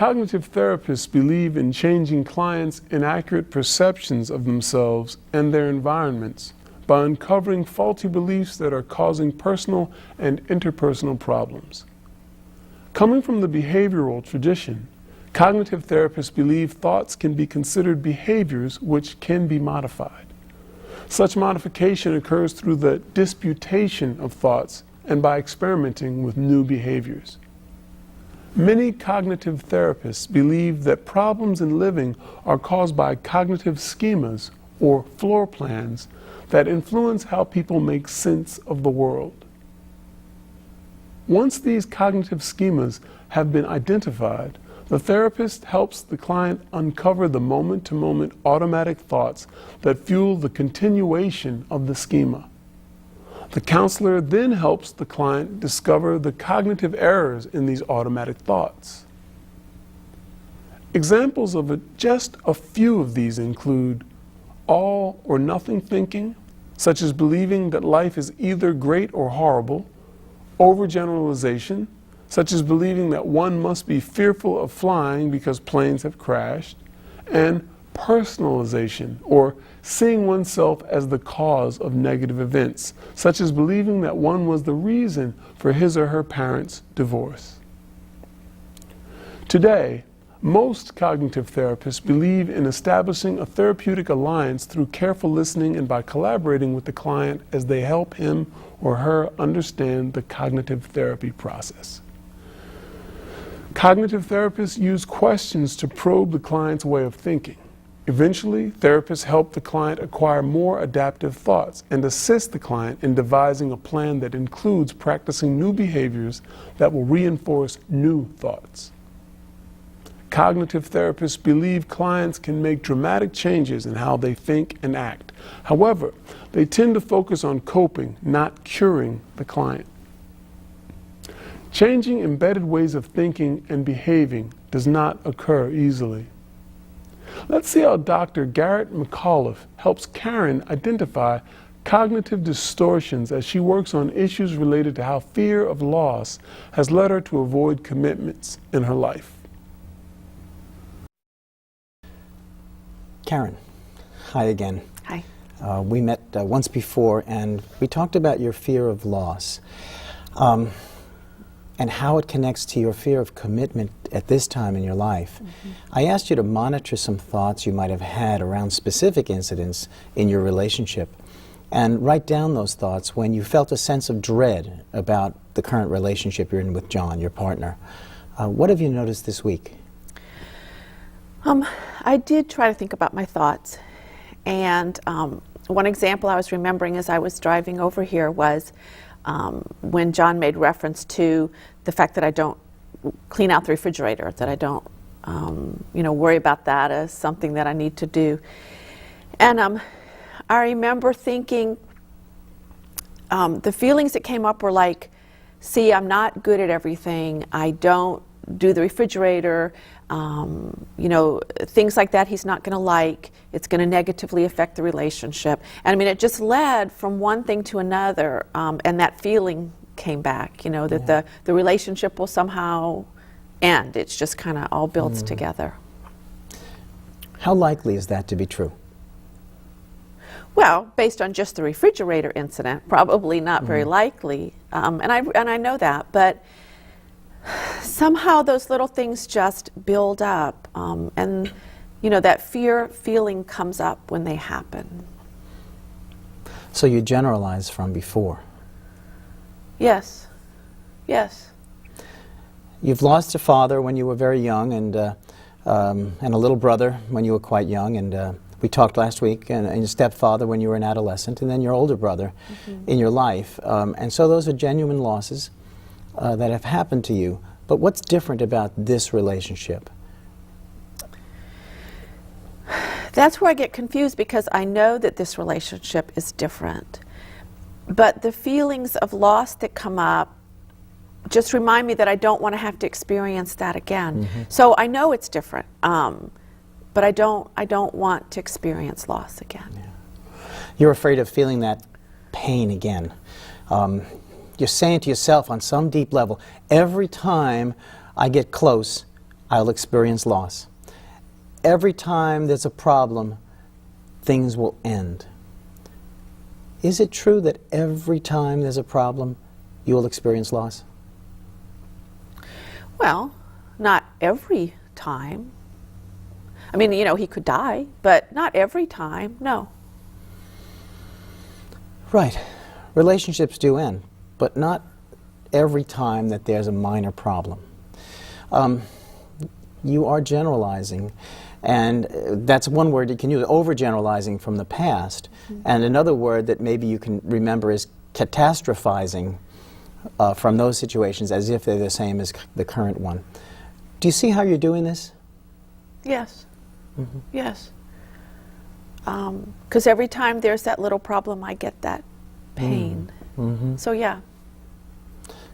Cognitive therapists believe in changing clients' inaccurate perceptions of themselves and their environments by uncovering faulty beliefs that are causing personal and interpersonal problems. Coming from the behavioral tradition, cognitive therapists believe thoughts can be considered behaviors which can be modified. Such modification occurs through the disputation of thoughts and by experimenting with new behaviors. Many cognitive therapists believe that problems in living are caused by cognitive schemas or floor plans that influence how people make sense of the world. Once these cognitive schemas have been identified, the therapist helps the client uncover the moment-to-moment automatic thoughts that fuel the continuation of the schema. The counselor then helps the client discover the cognitive errors in these automatic thoughts. Examples of just a few of these include all or nothing thinking, such as believing that life is either great or horrible, overgeneralization, such as believing that one must be fearful of flying because planes have crashed, and personalization, or seeing oneself as the cause of negative events, such as believing that one was the reason for his or her parents' divorce. Today, most cognitive therapists believe in establishing a therapeutic alliance through careful listening and by collaborating with the client as they help him or her understand the cognitive therapy process. Cognitive therapists use questions to probe the client's way of thinking. Eventually, therapists help the client acquire more adaptive thoughts and assist the client in devising a plan that includes practicing new behaviors that will reinforce new thoughts. Cognitive therapists believe clients can make dramatic changes in how they think and act. However, they tend to focus on coping, not curing the client. Changing embedded ways of thinking and behaving does not occur easily. Let's see how Dr. Garrett McAuliffe helps Karen identify cognitive distortions as she works on issues related to how fear of loss has led her to avoid commitments in her life. Karen, hi again. Hi. We met once before and we talked about your fear of loss and how it connects to your fear of commitment at this time in your life. Mm-hmm. I asked you to monitor some thoughts you might have had around specific incidents in your relationship and write down those thoughts when you felt a sense of dread about the current relationship you're in with John, your partner. What have you noticed this week? I did try to think about my thoughts, and one example I was remembering as I was driving over here was when John made reference to the fact that I don't clean out the refrigerator, that I don't worry about that as something that I need to do. And I remember thinking the feelings that came up were like, see, I'm not good at everything, I don't do the refrigerator, things like that he's not going to like, it's going to negatively affect the relationship. And I mean, it just led from one thing to another, and that feeling came back, that the relationship will somehow end. It's just kind of all builds together. How likely is that to be true? Well, based on just the refrigerator incident, probably not very likely, and I know that, but somehow those little things just build up, and that fear feeling comes up when they happen. So you generalize from before? Yes. Yes. You've lost a father when you were very young, and a little brother when you were quite young, and we talked last week, and your stepfather when you were an adolescent, and then your older brother in your life. And so those are genuine losses that have happened to you. But what's different about this relationship? That's where I get confused, because I know that this relationship is different. But the feelings of loss that come up just remind me that I don't want to have to experience that again. So I know it's different, but I don't want to experience loss again. Yeah. You're afraid of feeling that pain again. You're saying to yourself on some deep level, every time I get close, I'll experience loss. Every time there's a problem, things will end. Is it true that every time there's a problem, you will experience loss? Well, not every time. I mean, you know, he could die, but not every time, no. Right. Relationships do end, but not every time that there's a minor problem. You are generalizing, and that's one word you can use, overgeneralizing from the past. And another word that maybe you can remember is catastrophizing from those situations as if they're the same as the current one. Do you see how you're doing this? Yes. Yes. Because every time there's that little problem, I get that pain. So yeah.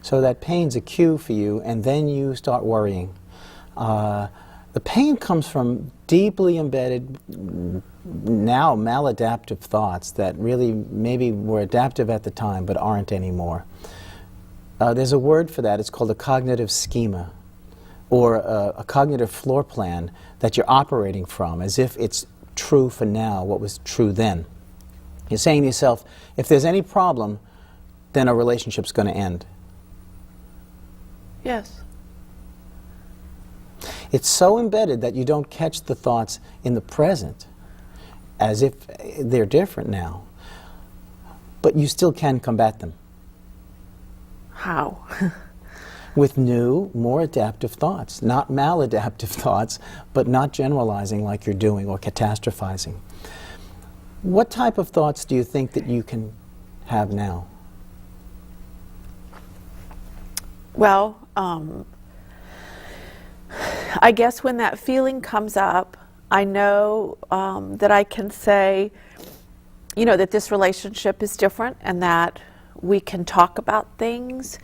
So that pain's a cue for you, and then you start worrying. The pain comes from deeply embedded, now maladaptive thoughts that really maybe were adaptive at the time but aren't anymore. There's a word for that. It's called a cognitive schema, or a cognitive floor plan that you're operating from, as if it's true for now what was true then. You're saying to yourself, if there's any problem, then a relationship's going to end. Yes. It's so embedded that you don't catch the thoughts in the present, as if they're different now. But you still can combat them. How? With new, more adaptive thoughts. Not maladaptive thoughts, but not generalizing like you're doing or catastrophizing. What type of thoughts do you think that you can have now? Well, I guess when that feeling comes up, I know that I can say, you know, that this relationship is different and that we can talk about things.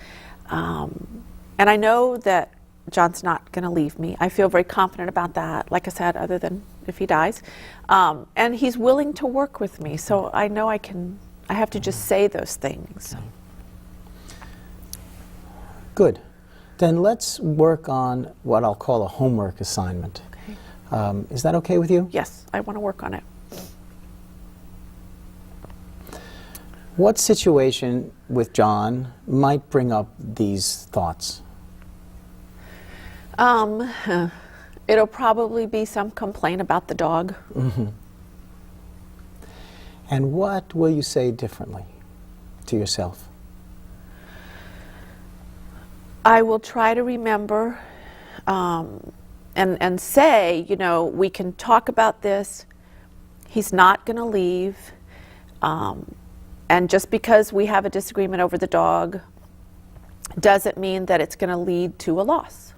And I know that John's not going to leave me. I feel very confident about that, like I said, other than if he dies. And he's willing to work with me, so I know I have to just say those things. Good. Then let's work on what I'll call a homework assignment. Okay. Is that okay with you? Yes, I want to work on it. What situation with John might bring up these thoughts? It'll probably be some complaint about the dog. And what will you say differently to yourself? I will try to remember and say, you know, we can talk about this. He's not going to leave. And just because we have a disagreement over the dog doesn't mean that it's going to lead to a loss,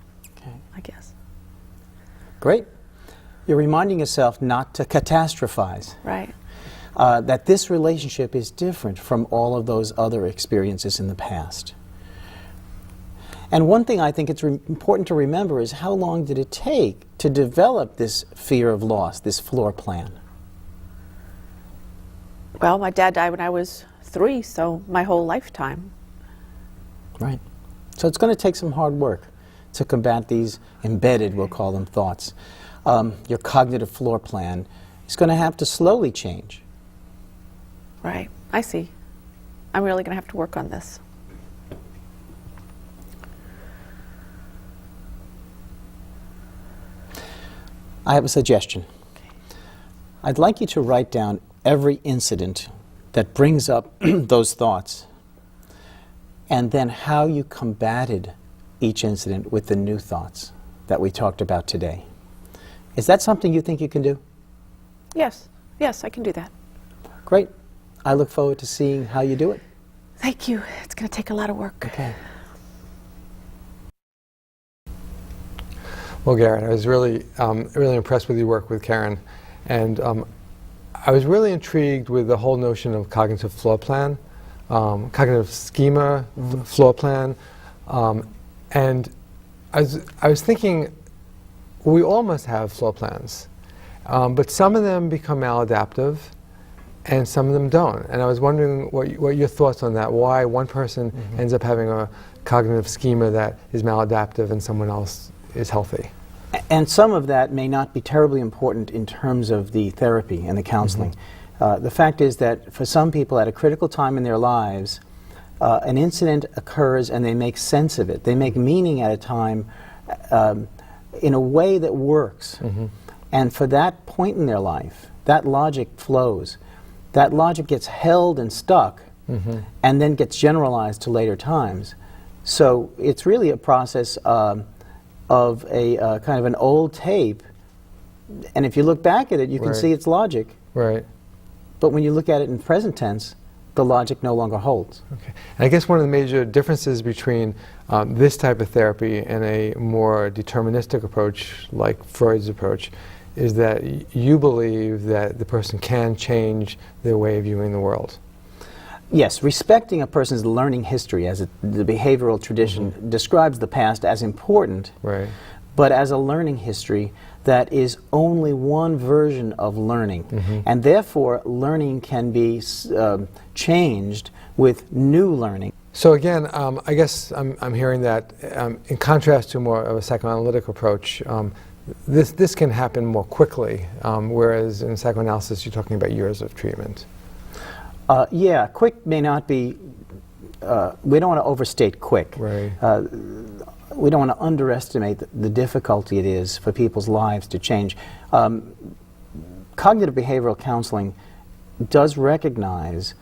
I guess. Great. You're reminding yourself not to catastrophize. Right. That this relationship is different from all of those other experiences in the past. And one thing I think it's important to remember is how long did it take to develop this fear of loss, this floor plan? Well, my dad died when I was 3, so my whole lifetime. Right. So it's going to take some hard work to combat these embedded, we'll call them, thoughts. Your cognitive floor plan is going to have to slowly change. Right. I see. I'm really going to have to work on this. I have a suggestion. I'd like you to write down every incident that brings up those thoughts, and then how you combated each incident with the new thoughts that we talked about today. Is that something you think you can do? Yes. Yes, I can do that. Great. I look forward to seeing how you do it. Thank you. It's going to take a lot of work. Okay. Well, Garrett, I was really impressed with your work with Karen, and I was really intrigued with the whole notion of cognitive floor plan, cognitive schema, floor plan, and I was thinking we all must have floor plans, but some of them become maladaptive, and some of them don't. And I was wondering what your thoughts on that. Why one person ends up having a cognitive schema that is maladaptive and someone else is healthy? And some of that may not be terribly important in terms of the therapy and the counseling. The fact is that for some people at a critical time in their lives, an incident occurs and they make sense of it. They make meaning at a time in a way that works. And for that point in their life, that logic flows. That logic gets held and stuck and then gets generalized to later times. So it's really a process of a kind of an old tape, and if you look back at it, you can see its logic. Right. But when you look at it in present tense, the logic no longer holds. Okay. And I guess one of the major differences between this type of therapy and a more deterministic approach, like Freud's approach, is that you believe that the person can change their way of viewing the world. Yes, respecting a person's learning history, as the behavioral tradition describes the past as important, Right. but as a learning history that is only one version of learning. And therefore, learning can be changed with new learning. So again, I guess I'm hearing that in contrast to more of a psychoanalytic approach, this can happen more quickly, whereas in psychoanalysis you're talking about years of treatment. Yeah, quick may not be, we don't want to overstate quick. Right. We don't want to underestimate the difficulty it is for people's lives to change. Cognitive behavioral counseling does recognize,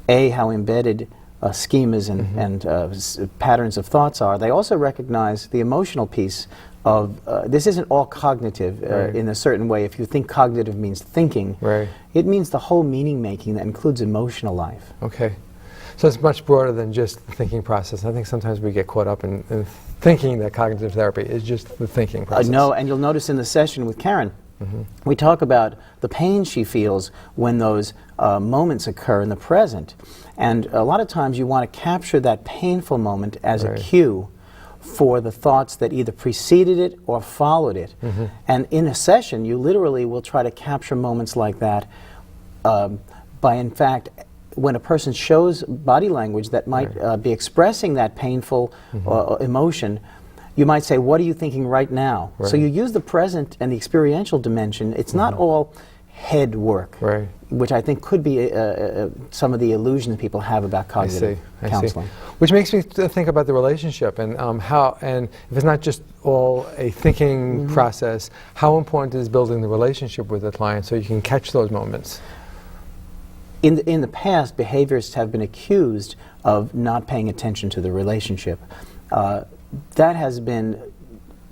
A, how embedded schemas and patterns of thoughts are. They also recognize the emotional piece of, this isn't all cognitive in a certain way. If you think cognitive means thinking, it means the whole meaning making that includes emotional life. Okay. So it's much broader than just the thinking process. I think sometimes we get caught up in thinking that cognitive therapy is just the thinking process. No, and you'll notice in the session with Karen, we talk about the pain she feels when those moments occur in the present. And a lot of times you want to capture that painful moment as a cue for the thoughts that either preceded it or followed it. And in a session, you literally will try to capture moments like that by, in fact, when a person shows body language that might be expressing that painful emotion, you might say, what are you thinking right now? So you use the present and the experiential dimension. It's not all head work, which I think could be some of the illusions people have about cognitive counseling. Which makes me think about the relationship and how, and if it's not just all a thinking process, how important is building the relationship with the client so you can catch those moments? In the past, behaviorists have been accused of not paying attention to the relationship. That has been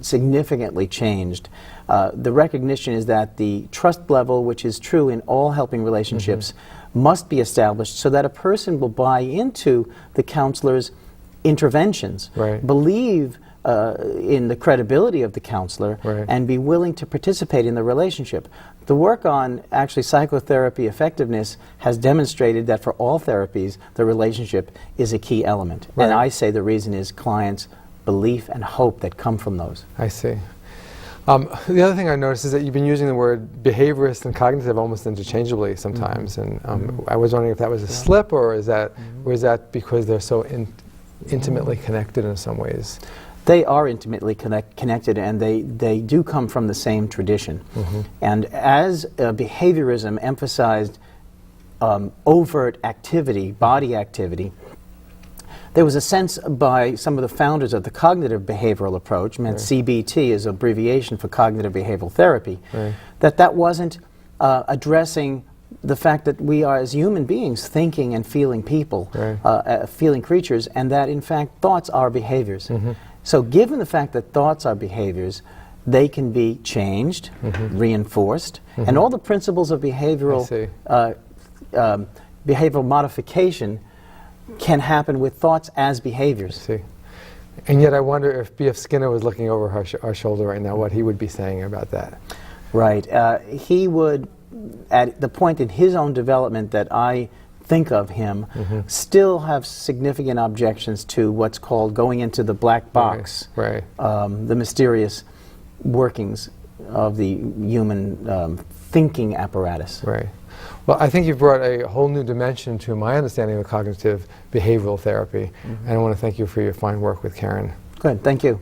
significantly changed. The recognition is that the trust level, which is true in all helping relationships, must be established so that a person will buy into the counselor's interventions, believe in the credibility of the counselor, and be willing to participate in the relationship. The work on actually psychotherapy effectiveness has demonstrated that for all therapies, the relationship is a key element. And I say the reason is clients' belief and hope that come from those. I see. The other thing I noticed is that you've been using the word behaviorist and cognitive almost interchangeably sometimes, and I was wondering if that was a slip, or is that because they're so intimately connected in some ways? They are intimately connected, and they do come from the same tradition. And as behaviorism emphasized overt activity, body activity, there was a sense by some of the founders of the cognitive behavioral approach, meant CBT is abbreviation for cognitive behavioral therapy, that wasn't addressing the fact that we are, as human beings, thinking and feeling people, feeling creatures, and that in fact thoughts are behaviors. So given the fact that thoughts are behaviors, they can be changed, reinforced, and all the principles of behavioral behavioral modification can happen with thoughts as behaviors. I see. And yet I wonder if B.F. Skinner was looking over our shoulder right now, what he would be saying about that. Right. He would, at the point in his own development that I think of him, still have significant objections to what's called going into the black box, the mysterious workings of the human thinking apparatus. Well, I think you've brought a whole new dimension to my understanding of cognitive behavioral therapy, and I want to thank you for your fine work with Karen. Good, thank you.